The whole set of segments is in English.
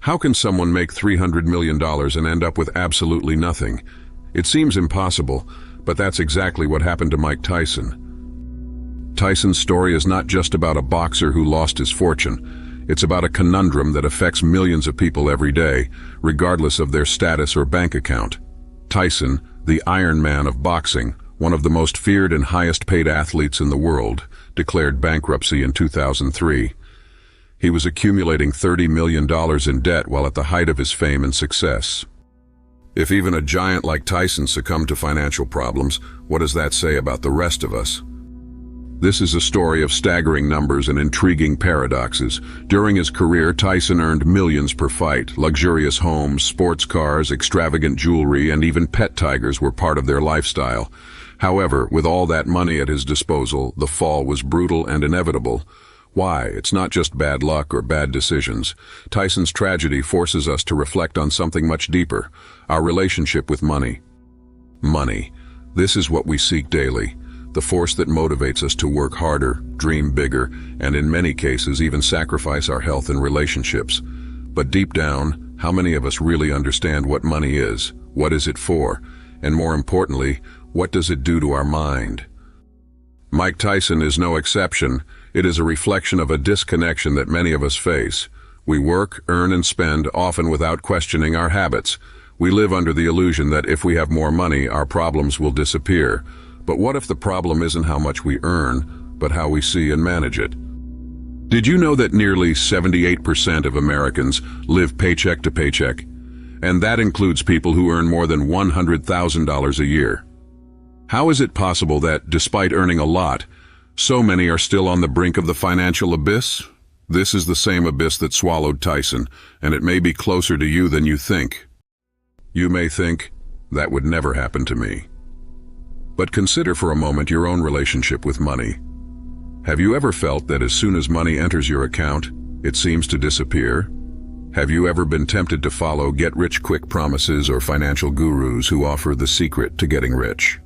How can someone make $300 million and end up with absolutely nothing? It seems impossible, but that's exactly what happened to Mike Tyson. Tyson's story is not just about a boxer who lost his fortune. It's about a conundrum that affects millions of people every day, regardless of their status or bank account. Tyson, the Iron Man of boxing, one of the most feared and highest-paid athletes in the world, declared bankruptcy in 2003. He was accumulating $30 million in debt while at the height of his fame and success. If even a giant like Tyson succumbed to financial problems, what does that say about the rest of us? This is a story of staggering numbers and intriguing paradoxes. During his career, Tyson earned millions per fight. Luxurious homes, sports cars, extravagant jewelry, and even pet tigers were part of their lifestyle. However, with all that money at his disposal, the fall was brutal and inevitable. Why? It's not just bad luck or bad decisions. Tyson's tragedy forces us to reflect on something much deeper: our relationship with money. Money. This is what we seek daily. The force that motivates us to work harder, dream bigger, and in many cases even sacrifice our health and relationships. But deep down, how many of us really understand what money is? What is it for? And more importantly, what does it do to our mind? Mike Tyson is no exception. It is a reflection of a disconnection that many of us face. We work, earn, and spend, often without questioning our habits. We live under the illusion that if we have more money, our problems will disappear. But what if the problem isn't how much we earn, but how we see and manage it? Did you know that nearly 78% of Americans live paycheck to paycheck? And that includes people who earn more than $100,000 a year. How is it possible that, despite earning a lot, so many are still on the brink of the financial abyss? This is the same abyss that swallowed Tyson, and it may be closer to you than you think. You may think, that would never happen to me. But consider for a moment your own relationship with money. Have you ever felt that as soon as money enters your account, it seems to disappear? Have you ever been tempted to follow get-rich-quick promises or financial gurus who offer the secret to getting rich?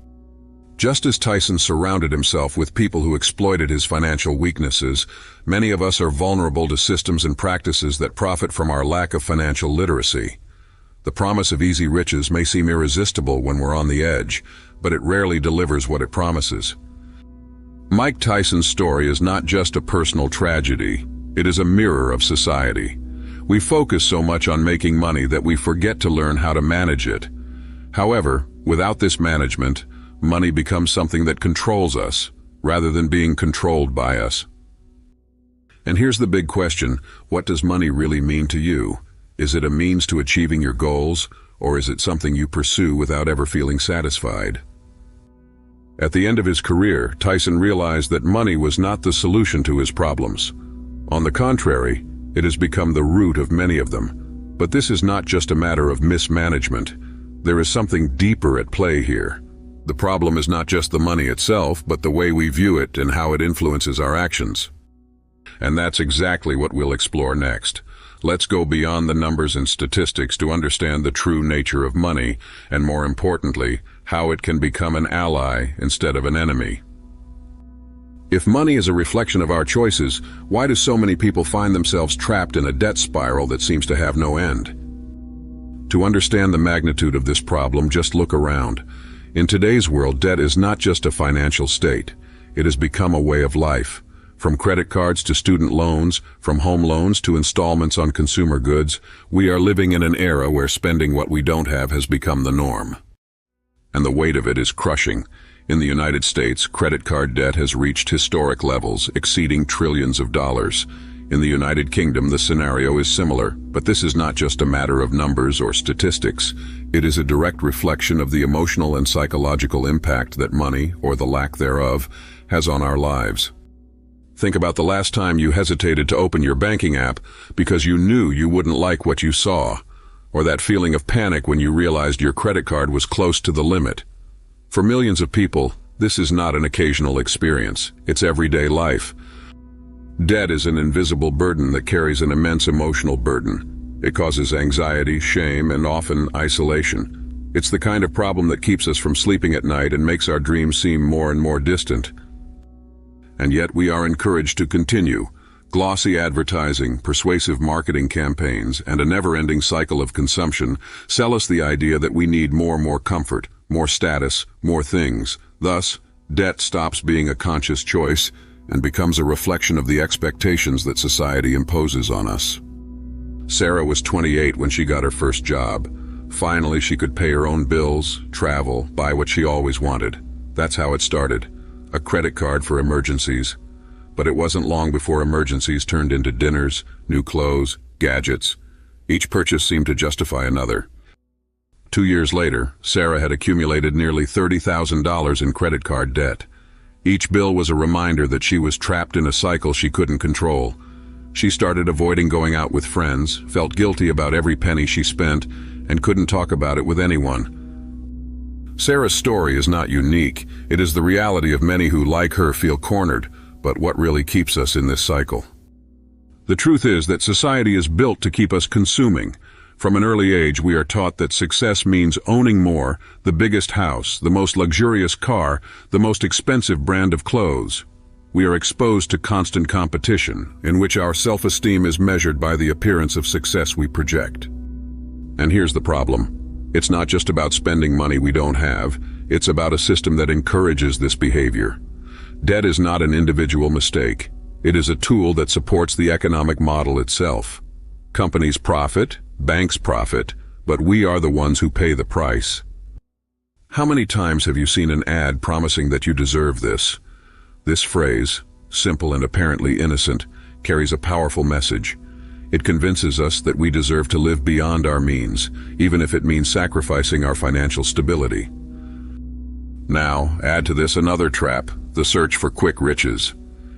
Just as Tyson surrounded himself with people who exploited his financial weaknesses, many of us are vulnerable to systems and practices that profit from our lack of financial literacy. The promise of easy riches may seem irresistible when we're on the edge, but it rarely delivers what it promises. Mike Tyson's story is not just a personal tragedy, it is a mirror of society. We focus so much on making money that we forget to learn how to manage it. However, without this management, money becomes something that controls us, rather than being controlled by us. And here's the big question: what does money really mean to you? Is it a means to achieving your goals, or is it something you pursue without ever feeling satisfied? At the end of his career, Tyson realized that money was not the solution to his problems. On the contrary, it has become the root of many of them. But this is not just a matter of mismanagement. There is something deeper at play here. The problem is not just the money itself, but the way we view it and how it influences our actions. And that's exactly what we'll explore next. Let's go beyond the numbers and statistics to understand the true nature of money, and more importantly, how it can become an ally instead of an enemy. If money is a reflection of our choices, why do so many people find themselves trapped in a debt spiral that seems to have no end? To understand the magnitude of this problem, just look around. In today's world, debt is not just a financial state. It has become a way of life. From credit cards to student loans, from home loans to installments on consumer goods, we are living in an era where spending what we don't have has become the norm. And the weight of it is crushing. In the United States, credit card debt has reached historic levels, exceeding trillions of dollars. In the United Kingdom, the scenario is similar, but this is not just a matter of numbers or statistics. It is a direct reflection of the emotional and psychological impact that money, or the lack thereof, has on our lives. Think about the last time you hesitated to open your banking app because you knew you wouldn't like what you saw, or that feeling of panic when you realized your credit card was close to the limit. For millions of people, this is not an occasional experience. It's everyday life. Debt is an invisible burden that carries an immense emotional burden. It causes anxiety, shame, and often isolation. It's the kind of problem that keeps us from sleeping at night and makes our dreams seem more and more distant. And yet we are encouraged to continue. Glossy advertising, persuasive marketing campaigns, and a never-ending cycle of consumption sell us the idea that we need more comfort, more status, more things. Thus, debt stops being a conscious choice and becomes a reflection of the expectations that society imposes on us. Sarah was 28 when she got her first job. Finally, she could pay her own bills, travel, buy what she always wanted. That's how it started. A credit card for emergencies. But it wasn't long before emergencies turned into dinners, new clothes, gadgets. Each purchase seemed to justify another. 2 years later, Sarah had accumulated nearly $30,000 in credit card debt. Each bill was a reminder that she was trapped in a cycle she couldn't control. She started avoiding going out with friends, felt guilty about every penny she spent, and couldn't talk about it with anyone. Sarah's story is not unique. It is the reality of many who, like her, feel cornered. But what really keeps us in this cycle? The truth is that society is built to keep us consuming. From an early age, we are taught that success means owning more, the biggest house, the most luxurious car, the most expensive brand of clothes. We are exposed to constant competition, in which our self-esteem is measured by the appearance of success we project. And here's the problem. It's not just about spending money we don't have, it's about a system that encourages this behavior. Debt is not an individual mistake. It is a tool that supports the economic model itself. Companies profit, banks profit, but we are the ones who pay the price. How many times have you seen an ad promising that you deserve this? This phrase, simple and apparently innocent, carries a powerful message. It convinces us that we deserve to live beyond our means, even if it means sacrificing our financial stability. Now, add to this another trap, the search for quick riches.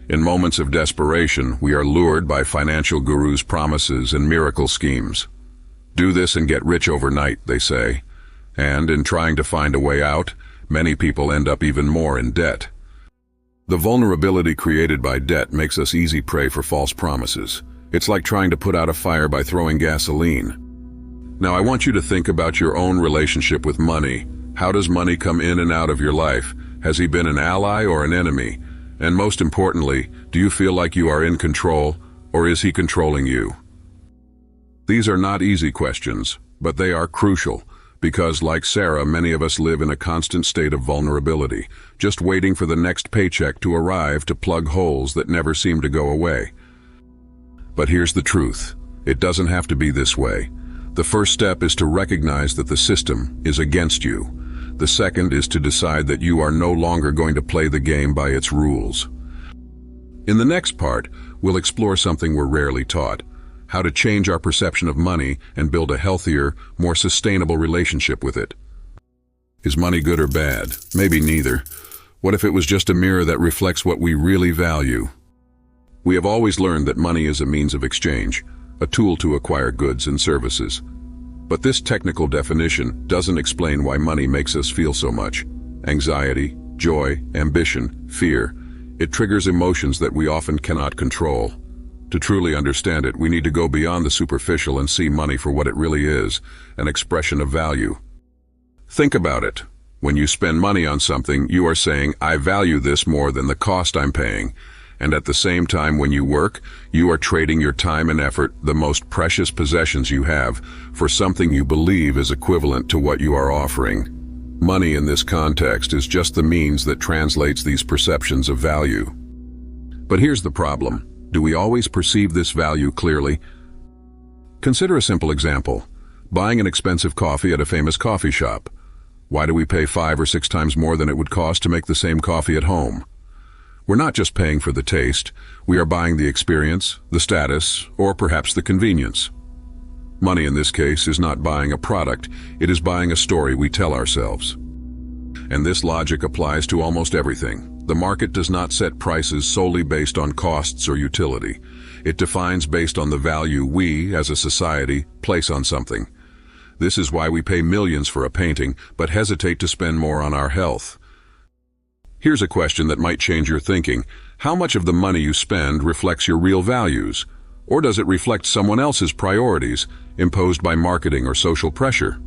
In moments of desperation, we are lured by financial gurus' promises and miracle schemes. Do this and get rich overnight, they say. And in trying to find a way out, many people end up even more in debt. The vulnerability created by debt makes us easy prey for false promises. It's like trying to put out a fire by throwing gasoline. Now, I want you to think about your own relationship with money. How does money come in and out of your life? Has he been an ally or an enemy? And most importantly, do you feel like you are in control, or is he controlling you? These are not easy questions, but they are crucial, because like Sarah, many of us live in a constant state of vulnerability, just waiting for the next paycheck to arrive to plug holes that never seem to go away. But here's the truth. It doesn't have to be this way. The first step is to recognize that the system is against you. The second is to decide that you are no longer going to play the game by its rules. In the next part, we'll explore something we're rarely taught: how to change our perception of money and build a healthier, more sustainable relationship with it. Is money good or bad? Maybe neither. What if it was just a mirror that reflects what we really value? We have always learned that money is a means of exchange, a tool to acquire goods and services. But this technical definition doesn't explain why money makes us feel so much. Anxiety, joy, ambition, fear. It triggers emotions that we often cannot control. To truly understand it, we need to go beyond the superficial and see money for what it really is, an expression of value. Think about it. When you spend money on something, you are saying, I value this more than the cost I'm paying. And at the same time, when you work, you are trading your time and effort, the most precious possessions you have, for something you believe is equivalent to what you are offering. Money in this context is just the means that translates these perceptions of value. But here's the problem. Do we always perceive this value clearly? Consider a simple example. Buying an expensive coffee at a famous coffee shop. Why do we pay 5 or 6 times more than it would cost to make the same coffee at home? We're not just paying for the taste, we are buying the experience, the status, or perhaps the convenience. Money in this case is not buying a product, it is buying a story we tell ourselves. And this logic applies to almost everything. The market does not set prices solely based on costs or utility. It defines based on the value we, as a society, place on something. This is why we pay millions for a painting, but hesitate to spend more on our health. Here's a question that might change your thinking. How much of the money you spend reflects your real values? Or does it reflect someone else's priorities, imposed by marketing or social pressure?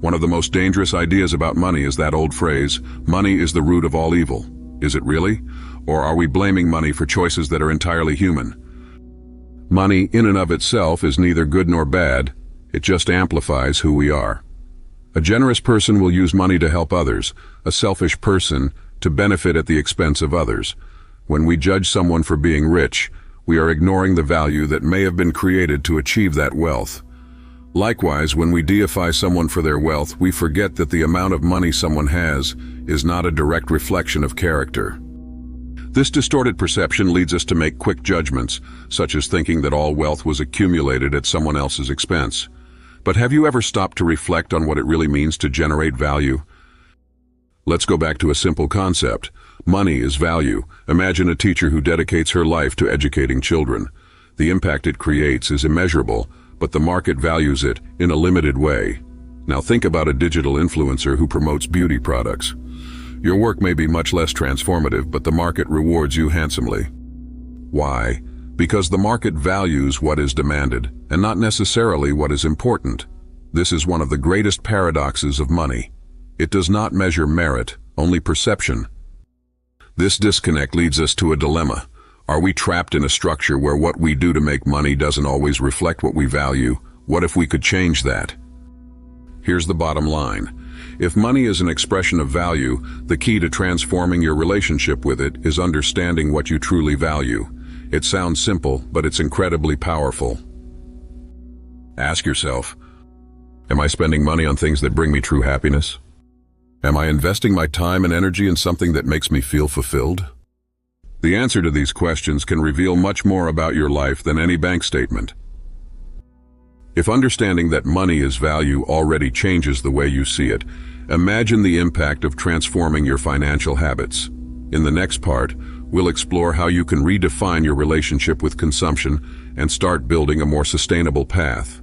One of the most dangerous ideas about money is that old phrase, money is the root of all evil. Is it really? Or are we blaming money for choices that are entirely human? Money, in and of itself, is neither good nor bad. It just amplifies who we are. A generous person will use money to help others, a selfish person to benefit at the expense of others. When we judge someone for being rich, we are ignoring the value that may have been created to achieve that wealth. Likewise, when we deify someone for their wealth, we forget that the amount of money someone has is not a direct reflection of character. This distorted perception leads us to make quick judgments, such as thinking that all wealth was accumulated at someone else's expense. But have you ever stopped to reflect on what it really means to generate value? Let's go back to a simple concept. Money is value. Imagine a teacher who dedicates her life to educating children. The impact it creates is immeasurable, but the market values it in a limited way. Now think about a digital influencer who promotes beauty products. Your work may be much less transformative, but the market rewards you handsomely. Why? Because the market values what is demanded, and not necessarily what is important. This is one of the greatest paradoxes of money. It does not measure merit, only perception. This disconnect leads us to a dilemma. Are we trapped in a structure where what we do to make money doesn't always reflect what we value? What if we could change that? Here's the bottom line. If money is an expression of value, the key to transforming your relationship with it is understanding what you truly value. It sounds simple, but it's incredibly powerful. Ask yourself, am I spending money on things that bring me true happiness? Am I investing my time and energy in something that makes me feel fulfilled? The answer to these questions can reveal much more about your life than any bank statement. If understanding that money is value already changes the way you see it, imagine the impact of transforming your financial habits. In the next part, we'll explore how you can redefine your relationship with consumption and start building a more sustainable path.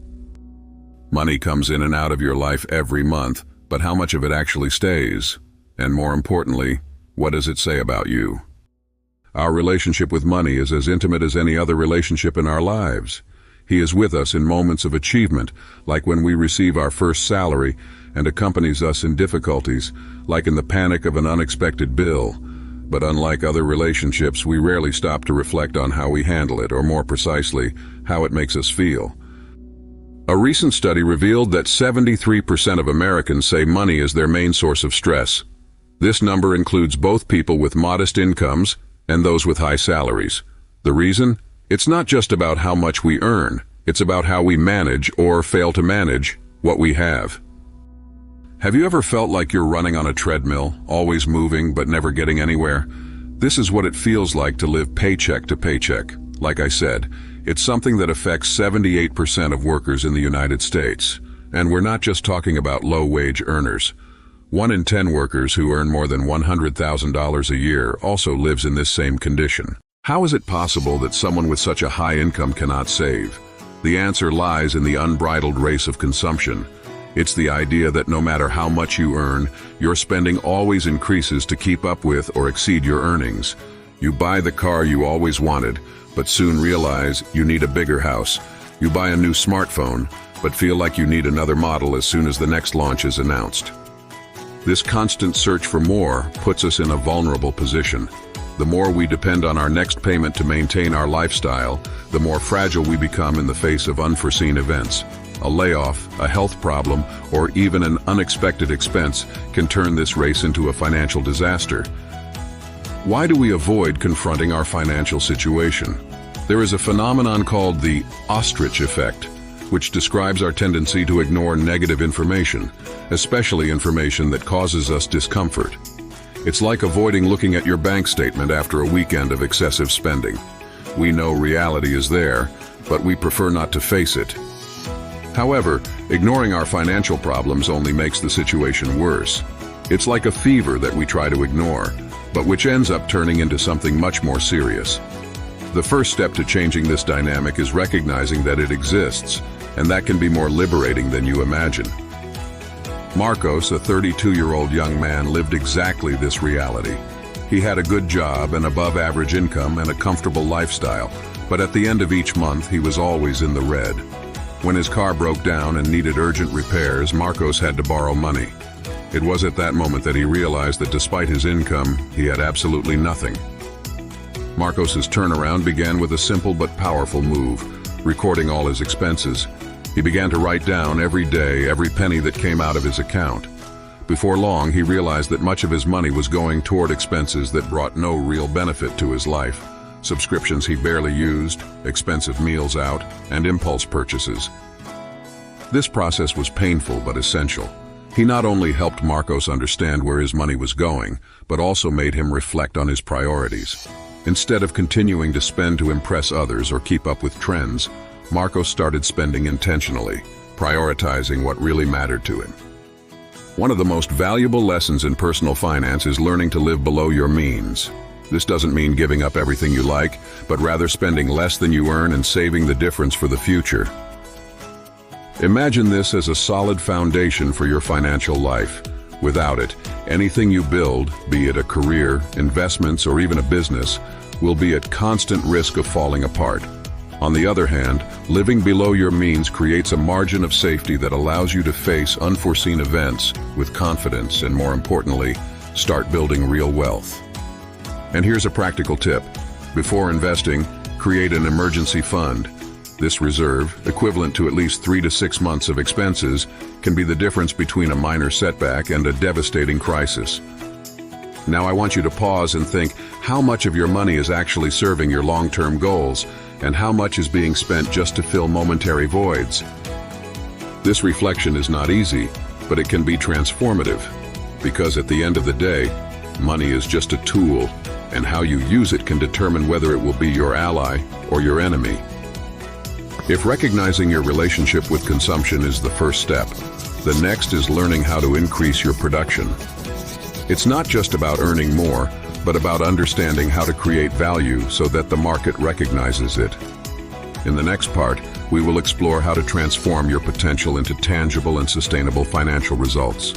Money comes in and out of your life every month, but how much of it actually stays? And more importantly, what does it say about you? Our relationship with money is as intimate as any other relationship in our lives. He is with us in moments of achievement, like when we receive our first salary, and accompanies us in difficulties, like in the panic of an unexpected bill. But unlike other relationships, we rarely stop to reflect on how we handle it, or more precisely, how it makes us feel. A recent study revealed that 73% of Americans say money is their main source of stress. This number includes both people with modest incomes and those with high salaries. The reason? It's not just about how much we earn, it's about how we manage or fail to manage what we have. Have you ever felt like you're running on a treadmill, always moving but never getting anywhere? This is what it feels like to live paycheck to paycheck. Like I said, it's something that affects 78% of workers in the United States. And we're not just talking about low-wage earners. 1 in 10 workers who earn more than $100,000 a year also lives in this same condition. How is it possible that someone with such a high income cannot save? The answer lies in the unbridled race of consumption. It's the idea that no matter how much you earn, your spending always increases to keep up with or exceed your earnings. You buy the car you always wanted, but soon realize you need a bigger house. You buy a new smartphone, but feel like you need another model as soon as the next launch is announced. This constant search for more puts us in a vulnerable position. The more we depend on our next payment to maintain our lifestyle, the more fragile we become in the face of unforeseen events. A layoff, a health problem, or even an unexpected expense can turn this race into a financial disaster. Why do we avoid confronting our financial situation? There is a phenomenon called the ostrich effect, which describes our tendency to ignore negative information, especially information that causes us discomfort. It's like avoiding looking at your bank statement after a weekend of excessive spending. We know reality is there, but we prefer not to face it. However, ignoring our financial problems only makes the situation worse. It's like a fever that we try to ignore, but which ends up turning into something much more serious. The first step to changing this dynamic is recognizing that it exists, and that can be more liberating than you imagine. Marcos, a 32-year-old young man, lived exactly this reality. He had a good job, an above-average income, and a comfortable lifestyle, but at the end of each month, he was always in the red. When his car broke down and needed urgent repairs, Marcos had to borrow money. It was at that moment that he realized that despite his income, he had absolutely nothing. Marcos's turnaround began with a simple but powerful move, recording all his expenses. He began to write down every day every penny that came out of his account. Before long, he realized that much of his money was going toward expenses that brought no real benefit to his life. Subscriptions he barely used, expensive meals out, and impulse purchases. This process was painful but essential. He not only helped Marcos understand where his money was going, but also made him reflect on his priorities. Instead of continuing to spend to impress others or keep up with trends, Marcos started spending intentionally, prioritizing what really mattered to him. One of the most valuable lessons in personal finance is learning to live below your means. This doesn't mean giving up everything you like, but rather spending less than you earn and saving the difference for the future. Imagine this as a solid foundation for your financial life. Without it, anything you build, be it a career, investments, or even a business, will be at constant risk of falling apart. On the other hand, living below your means creates a margin of safety that allows you to face unforeseen events with confidence and, more importantly, start building real wealth. And here's a practical tip. Before investing, create an emergency fund. This reserve, equivalent to at least 3 to 6 months of expenses, can be the difference between a minor setback and a devastating crisis. Now I want you to pause and think how much of your money is actually serving your long-term goals, and how much is being spent just to fill momentary voids. This reflection is not easy, but it can be transformative, because at the end of the day, money is just a tool, and how you use it can determine whether it will be your ally or your enemy. If recognizing your relationship with consumption is the first step, the next is learning how to increase your production. It's not just about earning more, but about understanding how to create value so that the market recognizes it. In the next part, we will explore how to transform your potential into tangible and sustainable financial results.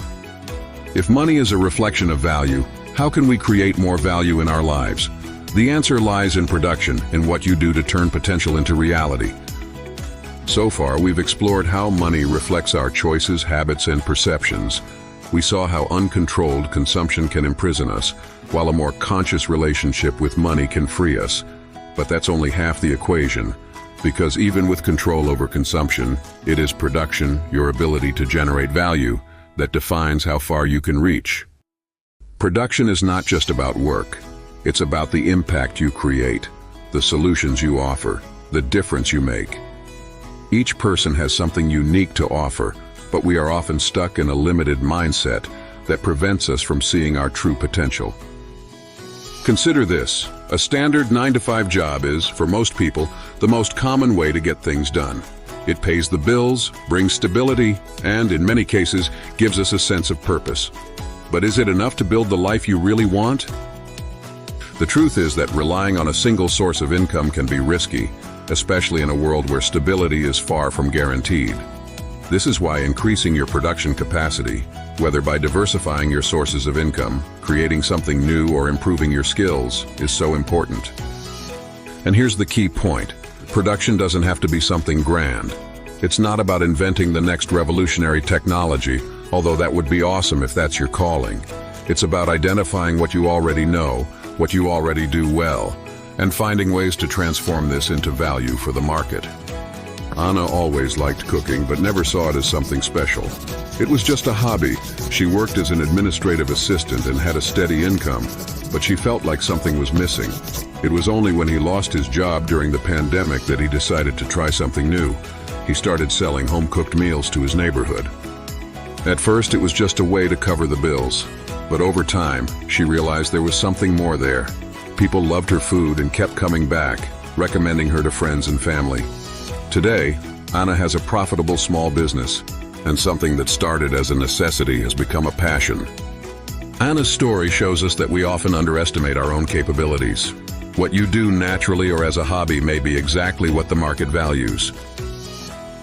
If money is a reflection of value, how can we create more value in our lives? The answer lies in production, in what you do to turn potential into reality. So far, we've explored how money reflects our choices, habits, and perceptions. We saw how uncontrolled consumption can imprison us, while a more conscious relationship with money can free us. But that's only half the equation, because even with control over consumption, it is production, your ability to generate value, that defines how far you can reach. Production is not just about work. It's about the impact you create, the solutions you offer, the difference you make. Each person has something unique to offer, but we are often stuck in a limited mindset that prevents us from seeing our true potential. Consider this. A standard 9-to-5 job is, for most people, the most common way to get things done. It pays the bills, brings stability, and, in many cases, gives us a sense of purpose. But is it enough to build the life you really want? The truth is that relying on a single source of income can be risky, especially in a world where stability is far from guaranteed. This is why increasing your production capacity, whether by diversifying your sources of income, creating something new, or improving your skills, is so important. And here's the key point. Production doesn't have to be something grand. It's not about inventing the next revolutionary technology, although that would be awesome if that's your calling. It's about identifying what you already know, what you already do well, and finding ways to transform this into value for the market. Anna always liked cooking, but never saw it as something special. It was just a hobby. She worked as an administrative assistant and had a steady income, but she felt like something was missing. It was only when he lost his job during the pandemic that he decided to try something new. He started selling home-cooked meals to his neighborhood. At first, it was just a way to cover the bills, but over time, she realized there was something more there. People loved her food and kept coming back, recommending her to friends and family. Today, Anna has a profitable small business, and something that started as a necessity has become a passion. Anna's story shows us that we often underestimate our own capabilities. What you do naturally or as a hobby may be exactly what the market values.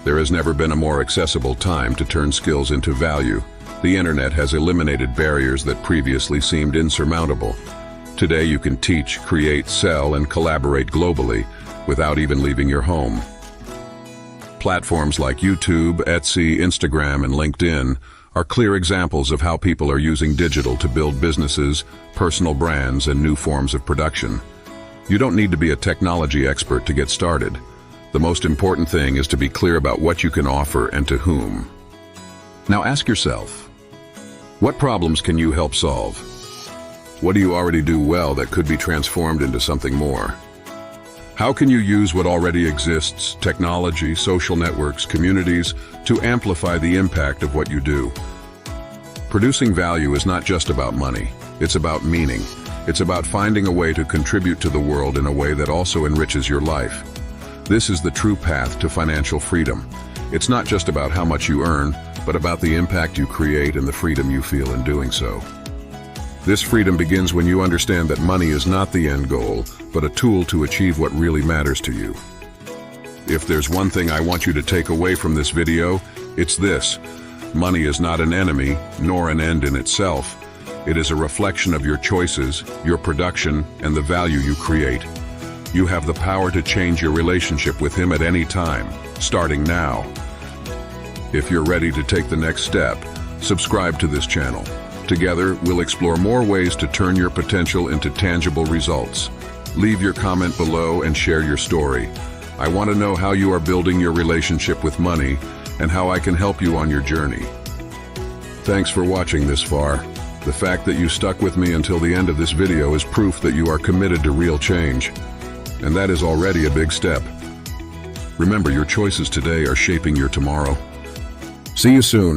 There has never been a more accessible time to turn skills into value. The internet has eliminated barriers that previously seemed insurmountable. Today you can teach, create, sell, and collaborate globally without even leaving your home. Platforms like YouTube, Etsy, Instagram, and LinkedIn are clear examples of how people are using digital to build businesses, personal brands, and new forms of production. You don't need to be a technology expert to get started. The most important thing is to be clear about what you can offer and to whom. Now ask yourself, what problems can you help solve? What do you already do well that could be transformed into something more? How can you use what already exists, technology, social networks, communities, to amplify the impact of what you do? Producing value is not just about money, it's about meaning. It's about finding a way to contribute to the world in a way that also enriches your life. This is the true path to financial freedom. It's not just about how much you earn, but about the impact you create and the freedom you feel in doing so. This freedom begins when you understand that money is not the end goal, but a tool to achieve what really matters to you. If there's one thing I want you to take away from this video, it's this. Money is not an enemy, nor an end in itself. It is a reflection of your choices, your production, and the value you create. You have the power to change your relationship with him at any time, starting now. If you're ready to take the next step, subscribe to this channel. Together, we'll explore more ways to turn your potential into tangible results. Leave your comment below and share your story. I want to know how you are building your relationship with money and how I can help you on your journey. Thanks for watching this far. The fact that you stuck with me until the end of this video is proof that you are committed to real change. And that is already a big step. Remember, your choices today are shaping your tomorrow. See you soon.